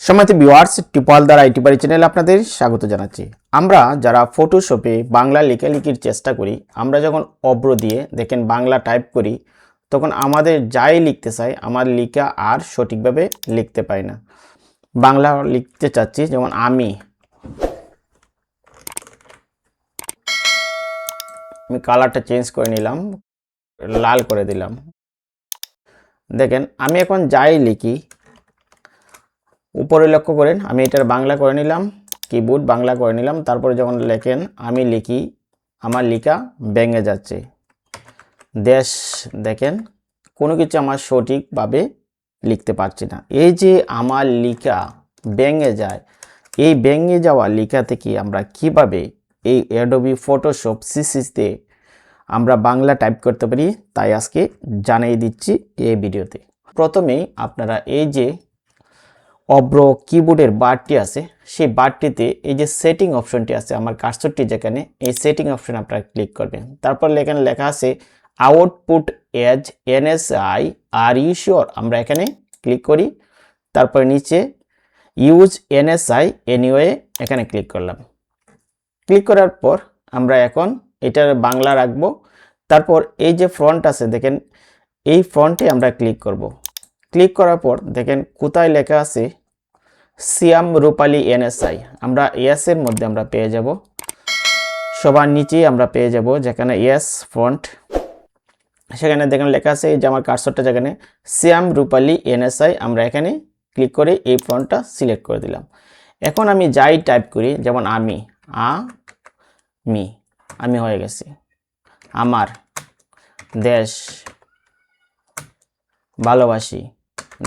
সম্মানিত ভিউয়ার্স, টিপল দ্বারা আইটি বাড়ি চ্যানেলে আপনাদের স্বাগত জানাচ্ছি। আমরা যারা ফটোশপে বাংলা লেখালেখির চেষ্টা করি, আমরা যখন অব্র দিয়ে দেখেন বাংলা টাইপ করি, তখন আমাদের যাই লিখতে চাই আমার লেখা আর সঠিকভাবে লিখতে পারি না। বাংলা লিখতে চাচ্ছি, যেমন আমি কালারটা চেঞ্জ করে নিলাম, লাল করে দিলাম। দেখেন আমি এখন যাই লিখি, উপরে লক্ষ্য করেন আমি এটার বাংলা করে নিলাম, কিবোর্ড বাংলা করে নিলাম। তারপরে যখন লেখেন আমি লিখি, আমার লেখা ভেঙে যাচ্ছে। দেশ দেখেন কোনো কিছু আমার সঠিকভাবে লিখতে পারছি না। এই যে আমার লেখা ভেঙে যায়, এই ভেঙে যাওয়া লেখা থেকে আমরা কিভাবে এই অ্যাডোবি ফটোশপ সিসিতে আমরা বাংলা টাইপ করতে পারি, তাই আজকে জানিয়ে দিচ্ছি এই ভিডিওতে। প্রথমেই আপনারা এই যে অব্র কিবোর্ডের বারটি আছে, সেই বারটিতে এই যে সেটিং অপশনটি আছে, আমার কার্সরটি যেখানে, এই সেটিং অপশন আপনারা ক্লিক করবেন। তারপর এখানে লেখা আছে output as ANSI are you sure, আমরা এখানে ক্লিক করি। তারপর নিচে ইউজ এনএসআই এনিওয়ে এখানে ক্লিক করলাম। ক্লিক করার পর আমরা এখন এটার বাংলা রাখবো। তারপর এই যে ফ্রন্ট আছে দেখেন, এই ফ্রন্টে আমরা ক্লিক করব। ক্লিক করার পর দেখেন কোথায় লেখা আছে সিয়াম রূপালী এনএসআই, আমরা এস এর মধ্যে আমরা পেয়ে যাব, সবার নিচেই আমরা পেয়ে যাব যেখানে এস ফ্রন্ট, সেখানে দেখেন লেখা আছে এই যে আমার কার্সরটা যেখানে সিয়াম রূপালী এনএসআই, আমরা এখানে ক্লিক করে এই ফ্রন্টটা সিলেক্ট করে দিলাম। এখন আমি যাই টাইপ করি, যেমন আমি হয়ে গেছে, আমার দেশ ভালোবাসি।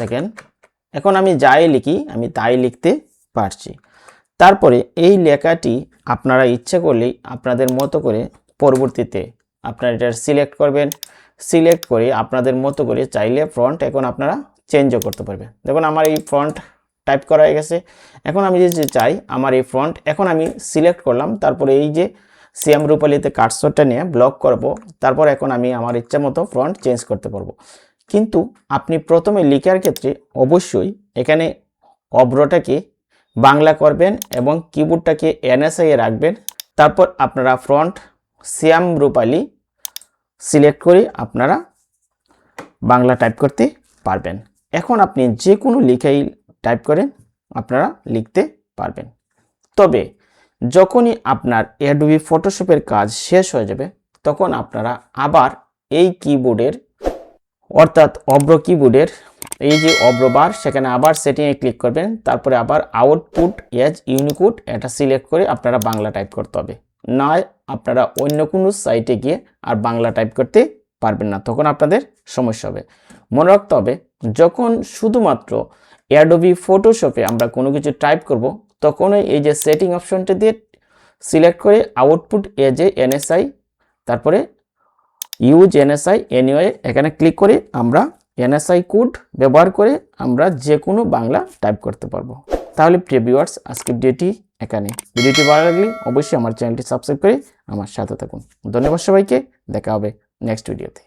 দেখেন এখন আমি যাই লিখি আমি তাই লিখতে পারছি। তারপরে এই লেখাটি আপনারা ইচ্ছা করলেই আপনাদের মতো করে পরবর্তীতে আপনারা এটা সিলেক্ট করবেন, সিলেক্ট করে আপনাদের মতো করে চাইলে ফ্রন্ট এখন আপনারা চেঞ্জও করতে পারবেন। দেখুন আমার এই ফ্রন্ট টাইপ করা হয়ে গেছে। এখন আমি যে চাই আমার এই ফ্রন্ট এখন আমি সিলেক্ট করলাম, তারপরে এই যে সিএম রূপালীতে কার্সরটা নিয়ে ব্লক করব, তারপর এখন আমি আমার ইচ্ছা মতো ফ্রন্ট চেঞ্জ করতে পারবো। কিন্তু আপনি প্রথমে লেখার ক্ষেত্রে অবশ্যই এখানে অব্রটাকে বাংলা করবেন এবং কিবোর্ডটাকে এনএসআই এ রাখবেন। তারপর আপনারা ফ্রন্ট সিয়াম রূপালী সিলেক্ট করে আপনারা বাংলা টাইপ করতে পারবেন। এখন আপনি যে কোনো লেখাই টাইপ করেন আপনারা লিখতে পারবেন। তবে যখনই আপনার অ্যাডোবি ফটোশপের কাজ শেষ হয়ে যাবে, তখন আপনারা আবার এই কিবোর্ডের অর্থাৎ অব্র কিবোর্ডের এই যে অব্র বার, সেখানে আবার সেটিংয়ে ক্লিক করবেন। তারপরে আবার আউটপুট এজ ইউনিকোড এটা সিলেক্ট করে আপনারা বাংলা টাইপ করতে হবে, না আপনারা অন্য কোনো সাইটে গিয়ে আর বাংলা টাইপ করতে পারবেন না, তখন আপনাদের সমস্যা হবে। মনে রাখতে হবে যখন শুধুমাত্র অ্যাডোবি ফটোশপে আমরা কোনো কিছু টাইপ করব, তখনই এই যে সেটিং অপশনটা দিয়ে সিলেক্ট করে আউটপুট এজ এনএসআই তারপরে ইউজ এনএসআই এনিওয়ে এখানে ক্লিক করে আমরা এনএসআই কোড ব্যবহার করে আমরা যে কোনো বাংলা টাইপ করতে পারবো। তাহলে প্রিয় ভিউয়ার্স, আজকে ভিডিওটি এখানে। ভিডিওটি ভালো লাগলে অবশ্যই আমার চ্যানেলটি সাবস্ক্রাইব করে আমার সাথে থাকুন। ধন্যবাদ সবাইকে, দেখা হবে নেক্সট ভিডিওতে।